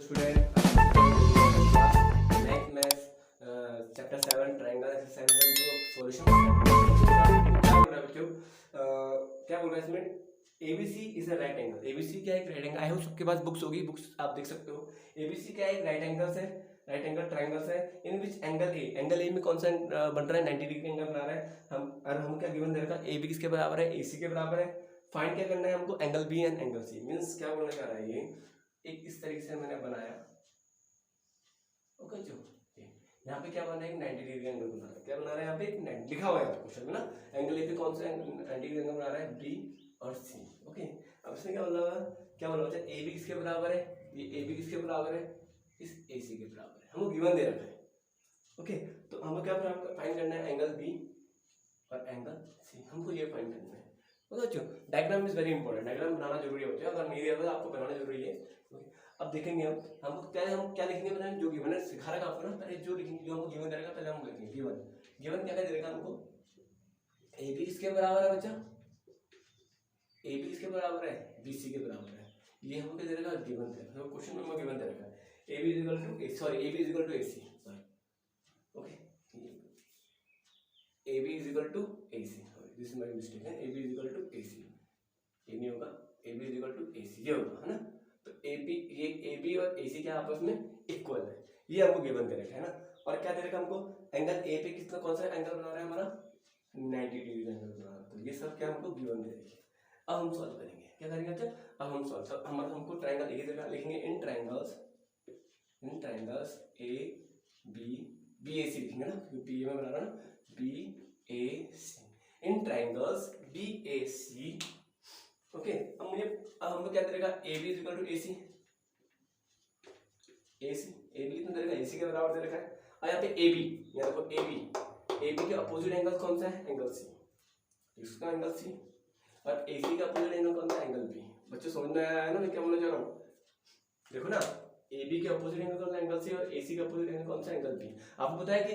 Student next maths chapter 7 triangle exercise का जो solution क्या बोल रहा है बच्चों, क्या बोल रहा है इसमें ABC is a right angle. ABC क्या है? एक राइट एंगल। आई होप सबके पास बुक्स होगी, बुक्स आप देख सकते हो। ABC क्या है? एक राइट एंगल्स है, राइट एंगल ट्रायंगल्स है इन विच एंगल ए में कौन सा बन रहा है? 90 डिग्री एंगल बना रहा है हम। और हम क्या गिवन दे रखा है? AB किसके बराबर है? AC के बराबर है। फाइंड क्या करना है हमको? Angle B and angle C। Means क्या बोलना चाह रहा है ये, एक इस तरीके से मैंने बनाया। ओके जो यहाँ पे क्या बना है? 90 डिग्री एंगल बना रहा है। क्या बना रहा है यहाँ पे? एक लिखा हुआ है क्वेश्चन में ना, एंगल ए पे कौन सा 90 डिग्री एंगल बना रहा है? B और C। ओके, अब इसमें क्या बोला? क्या बोला बच्चा? AB किसके बराबर है? ये AB किसके बराबर है? इस AC के बराबर है। हमको गिवन दे रखा है। ओके, तो हमको क्या फाइंड करना है? एंगल B और एंगल C, हमको ये फाइंड करना है। बच्चों diagram is very important, diagram बनाना जरूरी होता है। अगर नहीं दिया तो आपको बनाना जरूरी है। अब देखेंगे हम क्या लिखेंगे? पता है जो गिवन है, सिखा रखा आपको ना, पहले जो लिखेंगे, जो हमको गिवन दे रखा पहले हम लिखेंगे गिवन। गिवन क्या दे रखा हमको? AB किसके बराबर है बच्चा? AB किसके बराबर है? BC के बराबर है। ये हमको क्या दे रखा? गिवन दे रखा है, क्वेश्चन में गिवन दे रखा है AB is equal to AC। Okay, AB is equal to AC, this is my mistake है। AB is equal to AC, ये नहीं होगा। AB is equal to AC ये होगा, है ना। तो ये AB और AC क्या आपस में इक्वल है, ये हमको गिवन दे रखा है ना। और क्या दे रखा हमको? एंगल A पे कितना कौन सा एंगल बना रहा है हमारा? 90 डिग्री एंगल बना रहा है। तो ये सब क्या हमको गिवन दे रखी है। अब हम सॉल्व करेंगे, क्या करेंगे? अच्छा, अब हम सॉल्व हमको ट्रायंगल ए की जगह लिखेंगे इन ट्रायंगल्स BAC लिखेंगे ना, क्योंकि ये में बना रहा हूं ना, BAC in triangles BAC। Okay, अब हमको क्या देगा? AB is equal to AC। AB कितना देगा? AC के बराबर दे रखा है। और यहाँ पे AB, यहाँ देखो AB के अपोजिट एंगल कौन सा है? एंगल C, इसका एंगल C। और AC का अपोजिट एंगल कौन सा? Angle B। बच्चों समझ में आया है ना मैं क्या बोलना चाह रहा हूँ? देखो ना, AB के अपोजिट एंगल कौन सा? Angle C। और AC का अपोजिट एंगल कौन सा? Angle B। आपको पता है कि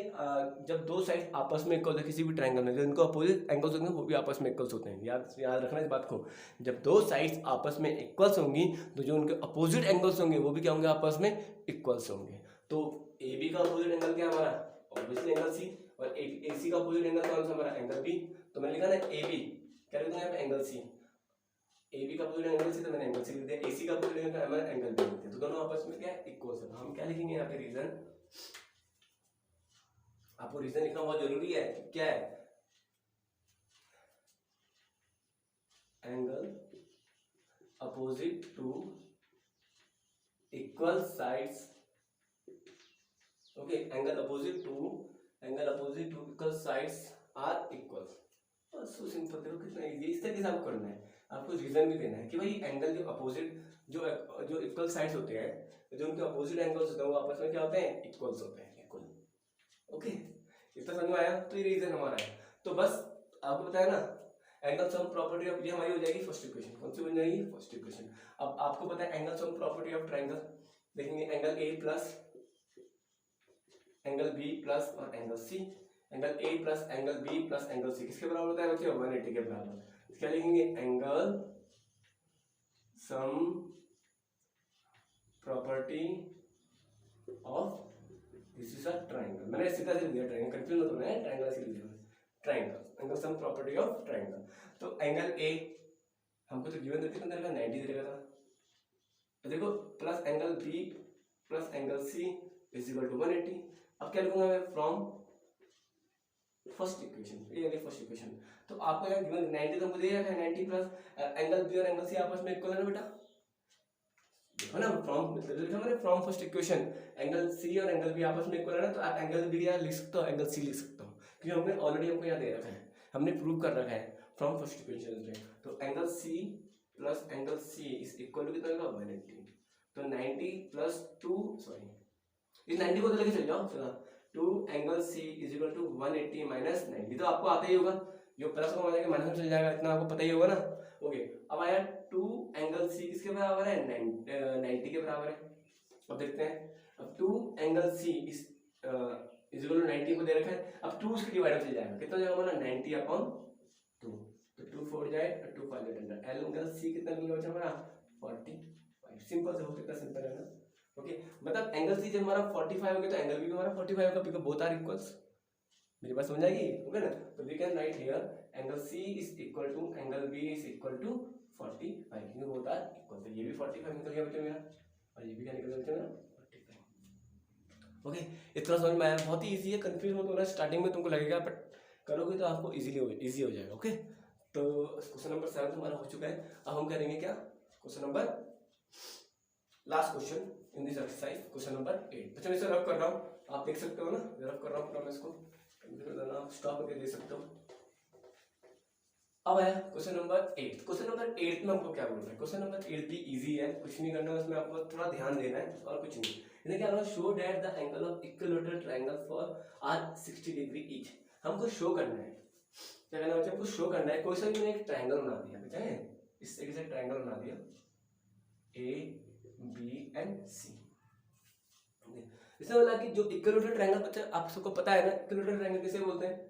जब दो साइड आपस में इक्वल है किसी भी ट्रायंगल में, जो इनको अपोजिट एंगल्स होंगे वो भी आपस में इक्वल्स होते हैं। याद रखना इस बात को। जब दो साइड्स आपस में इक्वल्स होंगी तो जो उनके अपोजिट एंगल्स होंगे वो भी क्या होंगे? आपस में इक्वल्स होंगे। तो AB का अपोजिट एंगल क्या हमारा? Obviously angle C। और AC का अपोजिट एंगल कौन सा हमारा? Angle B। तो मैंने लिखा ना AB, क्या लिखूंगा यहाँ पे? Angle C। AB का अपोजिट एंगल C, तो मैंने एंगल C लिख दिया। AC का अपोजिट एंगल हमारा एंगल B लिख दिया। तो दोनों आपस में क्या है? इक्वल है। हम क्या लिखेंगे यहाँ पे? रीजन। आपको रीजन लिखना बहुत जरूरी है। क्या है? Angle opposite to equal sides. Okay, angle opposite to equal sides are equal. बस सो सिंपल। देखो कितना इजी, इस तरीके से आपको करना है। आपको रीजन भी देना है कि भाई एंगल जो अपोजिट जो इक्वल साइड्स होते हैं, जो उनके अपोजिट एंगल्स होते हैं वो आपस में क्या होते हैं? इक्वल्स होते हैं, इक्वल। ओके, इतना समझ में आया? तो ये रीजन हमारा है। तो बस आपको पता है ना, एंगल सम प्रॉपर्टी ऑफ, ये हमारी हो जाएगी फर्स्ट इक्वेशन। कौन सी बन जाएगी? First equation. अब आपको पता है angle sum property of triangle, देखेंगे angle A plus angle B plus और angle C। Angle A plus angle B plus angle C किसके बराबर होता है बच्चों? 180 के बराबर। क्या लिखेंगे? Angle sum property of this is a triangle. मैंने सीधा से लिख दिया ट्रायंगल, कंफ्यूज मत होना है, ट्रायंगल से लिख दिया triangle. Angle sum property of triangle. तो एंगल A हमको तो गिवन कितना दे रखा? 90 दे रखा था। तो देखो plus angle B plus angle C is equal to 180। अब क्या लिखूंगा मैं? फ्रॉम फर्स्ट इक्वेशन, ये वाली फर्स्ट इक्वेशन। तो आपको यहाँ गिवन 90 तो हमको दे रखा है, 90 प्लस एंगल B और एंगल C आपस में इक्वल है ना बेटा? देखो ना, फ्रॉम लिखा मैंने from first equation, angle C और एंगल B आपस में इक्वल है ना, तो आप एंगल B यहाँ लिख सकते हो, एंगल C लिख सकते हो, क्योंकि हमने ऑलरेडी हमको यहाँ दे रखा है, हमने प्रूव कर रखा है फ्रॉम फर्स्ट इक्वेशन से। तो angle C plus angle C is equal to कितना होगा? 180। तो 90 प्लस 2, सॉरी इस 90 को तो लेके चल जाओ सीधा। 2 angle C is equal to 180 minus 90। तो आपको आता ही होगा, जो प्लस को मानेंगे माइनस में चल जाएगा, इतना आपको पता ही होगा ना। ओके, अब आया 2 एंगल C किसके बराबर है? 90 के बराबर है। अब देखते हैं, अब 2 angle C is equal to 90 को दे रखा है। अब 2 उसके डिवाइड हो जाएगा, कितना हो जाएगा हमारा? 90/2। तो 2 4 जाए, 2 5 एंगल C कितना मिलेगा बच्चा हमारा? 45। सिंपल से हो, कितना सिंपल है ना। ओके, मतलब एंगल सी जब हमारा 45 हो गया तो एंगल बी हमारा 45 होगा, बिकॉज़ बोथ आर इक्वल्स। मेरी बात समझ आएगी, ओके ना? तो we can write here angle C is equal to angle B is equal to 45, क्योंकि बोथ आर इक्वल। तो ये भी 45 निकल गया बच्चों मेरा, और ये भी क्या निकल गया बच्चों मेरा 45। ओके, इतना समझ में आया? बहुत ही ईजी है, कंफ्यूज मत होना। स्टार्टिंग में तुमको लगेगा, बट करोगे तो आपको ईजी हो जाएगा। ओके, तो क्वेश्चन नंबर 7 हमारा हो चुका है। अब हम करेंगे क्या, question number last question in this exercise, question number 8। बच्चों इसे रफ कर रहा हूँ, आप देख सकते हो ना, रफ कर रहा हूँ पूरा मैं इसको, स्टॉप करके देख सकते हो। अब आया क्वेश्चन नंबर 8। क्वेश्चन नंबर 8 में हमको क्या बोल रहा है? क्वेश्चन नंबर 8 भी इजी है, कुछ नहीं करना है उसमें, आपको थोड़ा ध्यान देना है और कुछ नहीं। इसमें क्या बोला, show that the angle of equilateral triangle for are 60 degree each. हमको शो करना है, क्या करना है? हमको शो करना है, कोई सा भी मैंने एक ट्रायंगल बना दिया, बच्चा है इस तरीके से ट्रायंगल बना दिया ए बी एंड सी। इसमें बोला कि जो इक्विलैटरल ट्रायंगल, बच्चा आप सबको पता है ना इक्विलैटरल ट्रायंगल किसे बोलते हैं?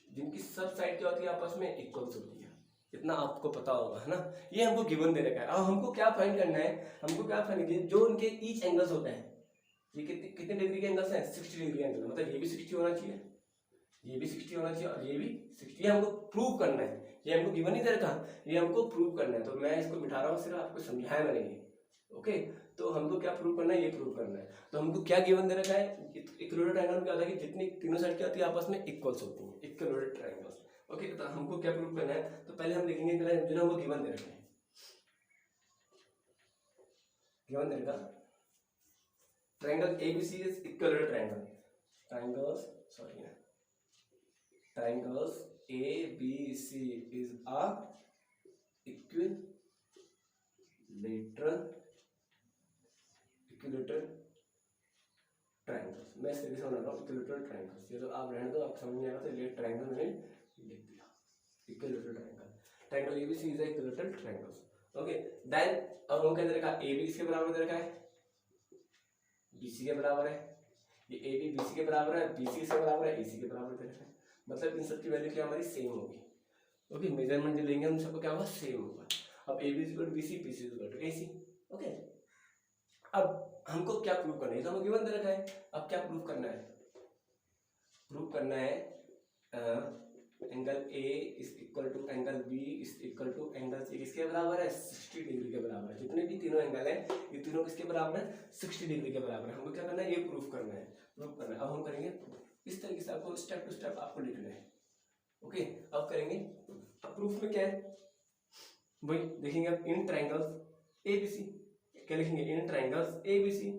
जिनकी सब साइड क्या होती है, आपस में इक्वल्स होती है, इतना आपको पता होगा, है ना? ये हमको गिवन दे रखा है। अब हमको क्या फाइंड करना है? हमको क्या फाइंड करना है? जो उनके ईच एंगल्स होते हैं, ये कितने डिग्री के एंगल्स हैं? 60 डिग्री एंगल, मतलब ये भी 60 होना चाहिए, ये भी 60 होना चाहिए, और ये भी 60। ये हमको प्रूव करना है, ये हमको गिवन नहीं दे रखा, ये हमको प्रूव करना है। तो मैं इसको बिठा रहा हूँ, सिर्फ आपको समझाया मैंने ये। ओके, तो हमको क्या प्रूव करना है? ये प्रूव करना है। तो हमको क्या गिवन दे रखा है? इक्विलैटरल ट्रायंगल में क्या होता है कि जितनी तीनों साइड क्या होती है, आपस में इक्वल्स होती हैं, इक्विलैटरल ट्रायंगल्स। ओके, तो हमको क्या प्रूव करना है? तो पहले हम देखेंगे, पहले जो हमको गिवन दे रखा है, गिवन दे रखा triangle ABC is equilateral triangle, triangles sorry triangles ABC is a equilateral triangles। मैं इस तरीके से बना रहा हूँ इक्विलैटरल ट्रायंगल्स। ये तो आप रहने दो, आप समझ नहीं आ रहा था, ये ट्रायंगल मैंने लिख दिया, equilateral triangle. Triangle ABC is a equilateral triangles। Okay, then अब हम क्या दे रखा है? AB किसके बराबर दे रखा है? BC के बराबर है। ये AB BC के बराबर है, BC किसके बराबर है? AC के बराबर दे रखा है। मतलब इन सबकी वैल्यू क्या हमारी सेम होगी। ओके, मेजरमेंट जो लेंगे हम सबको क्या होगा? सेम होगा। अब AB = BC, BC = AC। Okay, अब हमको क्या प्रूव करना है? तो हमको गिवन दे रखा है, अब क्या प्रूव करना है? प्रूव करना है angle A is equal to angle B is equal to angle C किसके बराबर है? 60 डिग्री के बराबर है। जितने भी तीनों एंगल है, ये तीनों किसके बराबर है? 60 डिग्री के बराबर है। हमको क्या करना है? ये प्रूव करना है, प्रूव करना है। अब हम करेंगे इस तरीके से, आपको स्टेप टू स्टेप आपको लिखना है। ओके, अब करेंगे। अब प्रूफ में क्या है भाई, देखेंगे अब इन ट्रायंगल्स एबीसी, क्या लिखेंगे? इन ट्रायंगल्स एबीसी,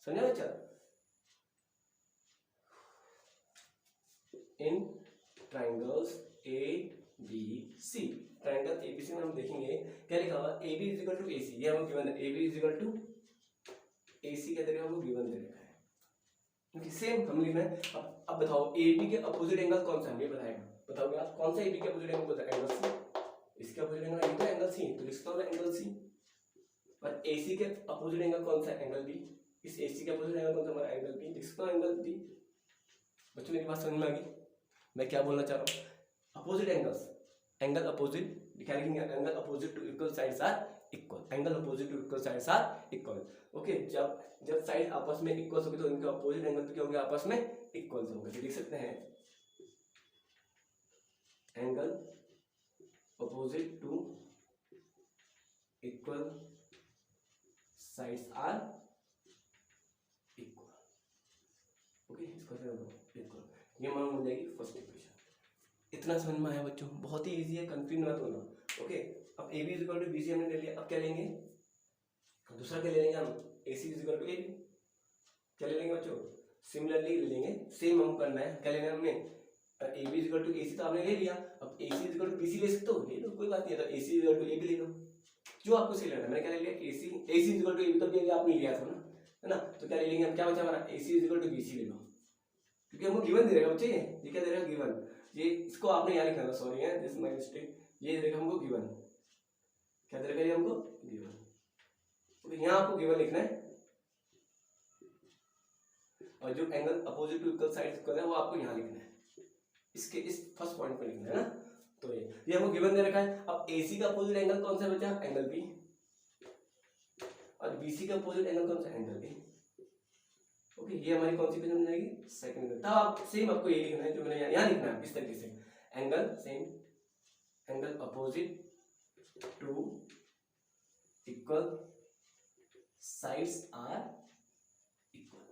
समझा बच्चा? इन ट्रायंगल्स एबीसी, ट्रायंगल एबीसी में हम देखेंगे क्या लिखा हुआ? AB = AC, ये हमको गिवन है। AB = AC क्या दे रखा है? हमको गिवन दे रखा है। ओके, सेम हम लिखना है। अब बताओ AB के अपोजिट एंगल कौन सा है? ये बताएगा, बताओगे आप कौन सा AB के अपोजिट एंगल होता है? Angle C। इसके अपोजिट एंगल ये तो एंगल C, तो लिखता हूं मैं एंगल C। और AC के अपोजिट एंगल कौन सा है? Angle B। इस AC के अपोजिट एंगल कौन सा? हमारा एंगल B, लिखता हूं एंगल B। बच्चों मेरी बात समझ में आ गई? मैं क्या बोलना चाह रहा हूं? अपोजिट एंगल्स, एंगल अपोजिट क्या लिखेंगे? Angle opposite to equal sides are equal, angle opposite to equal sides are equal. Okay, जब साइड आपस में इक्वल होगी तो इनके अपोजिट एंगल पे क्या होंगे? आपस में इक्वल होंगे। तो लिख सकते हैं angle opposite to equal sides are equal. Okay, इसको इक्वल, ये मान हो जाएगी फर्स्ट इक्वेशन। इतना समझ में आया बच्चों? बहुत ही इजी है, कंफ्यूज मत होना। ओके, अब AB = BC हमने ले लिया। अब क्या लेंगे? दूसरा क्या ले लेंगे हम? AC = AB। क्या ले लेंगे बच्चों? सिमिलरली ले लेंगे, सेम हम करना है। क्या लेना है हमने? AB = AC तो आपने ले लिया। अब AC = BC ले सकते हो, ले लो, कोई बात नहीं है। तो AC = AB ले लो, जो आपको सही लग रहा है। मैंने क्या ले लिया? AC = AB, तो भी आपने लिया था ना, है ना? तो क्या ले लेंगे हम? क्या बचा हमारा? AC = BC ले लो, क्योंकि हमको गिवन दे रहेगा बच्चे। ये क्या दे रहेगा? गिवन। ये इसको आपने यहाँ लिखा था, सॉरी है, दिस माय मिस्टेक। ये दे रहेगा हमको गिवन, क्या दे रहेगा? ये हमको गिवन। तो यहाँ आपको गिवन लिखना है, और जो angle opposite to equal sides equal है वो आपको यहाँ लिखना है, इसके इस फर्स्ट पॉइंट पे लिखना है ना। तो ये हमको गिवन दे रखा है। अब AC का अपोजिट एंगल कौन सा बचा? Angle B। और BC का अपोजिट एंगल कौन सा, एंगल ए। ओके, ये हमारी कौन सी इक्वेशन बन जाएगी, सेकंड इक्वेशन। तब आप सेम आपको ये लिखना है जो मैंने यहाँ लिखना है इस तरीके से, angle same, angle opposite to equal sides are equal.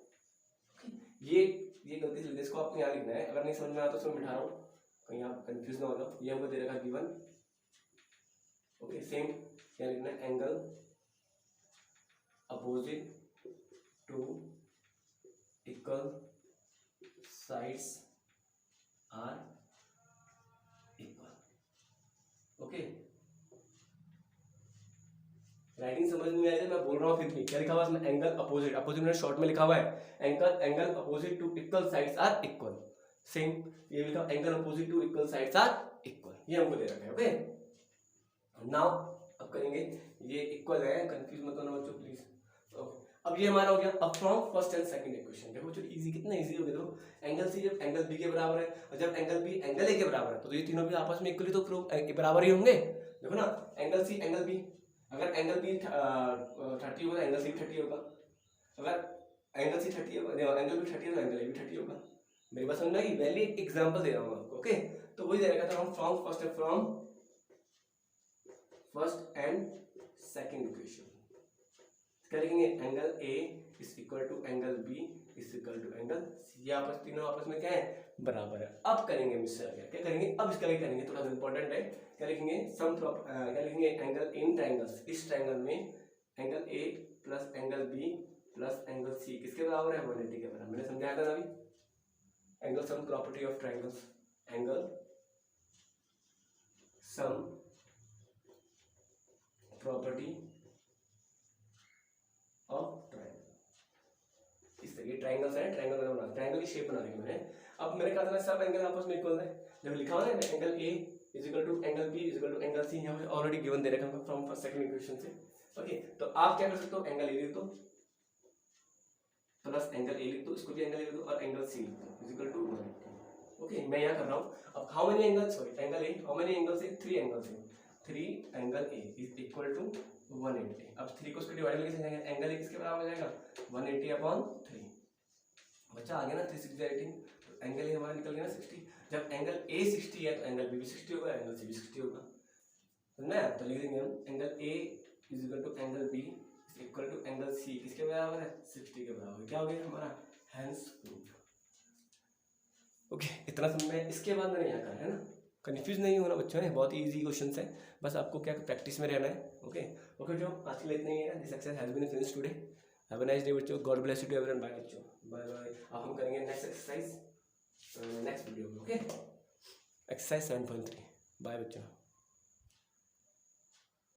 ये गलती से इसको आपको यहाँ लिखना है, अगर नहीं समझ में आता तो उसमें बिठा रहा हूँ, कहीं आप कंफ्यूज ना हो जाओ। ये हमको दे रखा गिवन। ओके, सेम यहाँ लिखना है, angle opposite to equal sides are equal. Okay, writing समझ में आएगा, मैं बोल रहा हूँ फिर भी क्या लिखा हुआ है इसमें, एंगल अपोजिट, अपोजिट मैंने शॉर्ट में लिखा हुआ है, angle opposite to equal sides are equal. Same ये लिखा, angle opposite to equal sides are equal, ये हमको दे रखा है। ओके, नाउ अब करेंगे, ये इक्वल है, कंफ्यूज मत होना बच्चों प्लीज। अब ये हमारा हो गया। अब from first and second equation, देखो बच्चों इजी, कितना इजी हो गया। देखो एंगल सी जब एंगल बी के बराबर है और जब एंगल बी एंगल ए के बराबर है तो ये तीनों भी आपस में इक्वली तो बराबर ही होंगे। देखो ना, एंगल सी एंगल बी, अगर एंगल बी 30 होगा एंगल सी 30 होगा, अगर एंगल सी 30 होगा एंगल बी 30 होगा एंगल ए भी 30 होगा। मेरी बात समझ में आई? पहले एक एग्जांपल दे रहा हूँ आपको। ओके, तो वही दे रखा था हम from first and second equation क्या लिखेंगे, angle A is equal to angle B is equal to angle C, ये आपस तीनों आपस में क्या है, बराबर है। अब करेंगे मिस्टर क्या करेंगे, अब इसका क्या करेंगे, थोड़ा इंपॉर्टेंट है। क्या लिखेंगे, क्या लिखेंगे, एंगल इन ट्रायंगल्स, इस ट्रायंगल में angle A plus angle B plus angle C किसके बराबर है, 180 के बराबर। मैंने समझाया था ना अभी, angle sum property of triangles, angle sum property of triangle. इस तरीके ट्रायंगल्स है, ट्रायंगल की शेप बना दी मैंने। अब मैंने कहा था ना सब एंगल आपस में इक्वल है, जब लिखा हुआ है ना angle A is equal to angle B is equal to angle C, यहाँ पे ऑलरेडी गिवन दे रखा है फ्रॉम फर्स्ट सेकंड इक्वेशन से। ओके, तो आप क्या कर सकते हो, एंगल ए लिख दो प्लस एंगल ए लिख दो, इसको भी एंगल ए लिख दो और एंगल सी लिख दो इज इक्वल टू 180। ओके, मैं यहाँ कर रहा हूँ। अब how many angles, sorry angle A, how many angles है, 3 एंगल्स है, 3 angle A is equal to 180। अब 3 को उसके डिवाइड में कैसे जाएगा, एंगल ए किसके बराबर हो जाएगा, 180 अपॉन 3। बच्चा आ गया ना, 3 6 18, तो एंगल ए हमारा निकल गया ना 60। जब एंगल ए 60 है तो एंगल बी भी 60 होगा, एंगल सी भी 60 होगा, समझना है? तो लिख देंगे हम angle A is equal to angle B is equal to angle C किसके बराबर है, 60 के बराबर। क्या हो गया हमारा, हेंस प्रूव्ड। ओके, इतना समझ में। इसके बाद मैंने यहाँ कहा है ना, कंफ्यूज नहीं होना बच्चों ने, बहुत ही इजी क्वेश्चन है, बस आपको क्या प्रैक्टिस में रहना है। ओके ओके जो आज के लिए इतना ही है। This exercise has been finished today. Have a nice day बच्चों, God bless you to everyone, bye बच्चों, बाय बाय। अब हम करेंगे नेक्स्ट एक्सरसाइज नेक्स्ट वीडियो में। Okay, exercise 7.3। बाय बच्चों।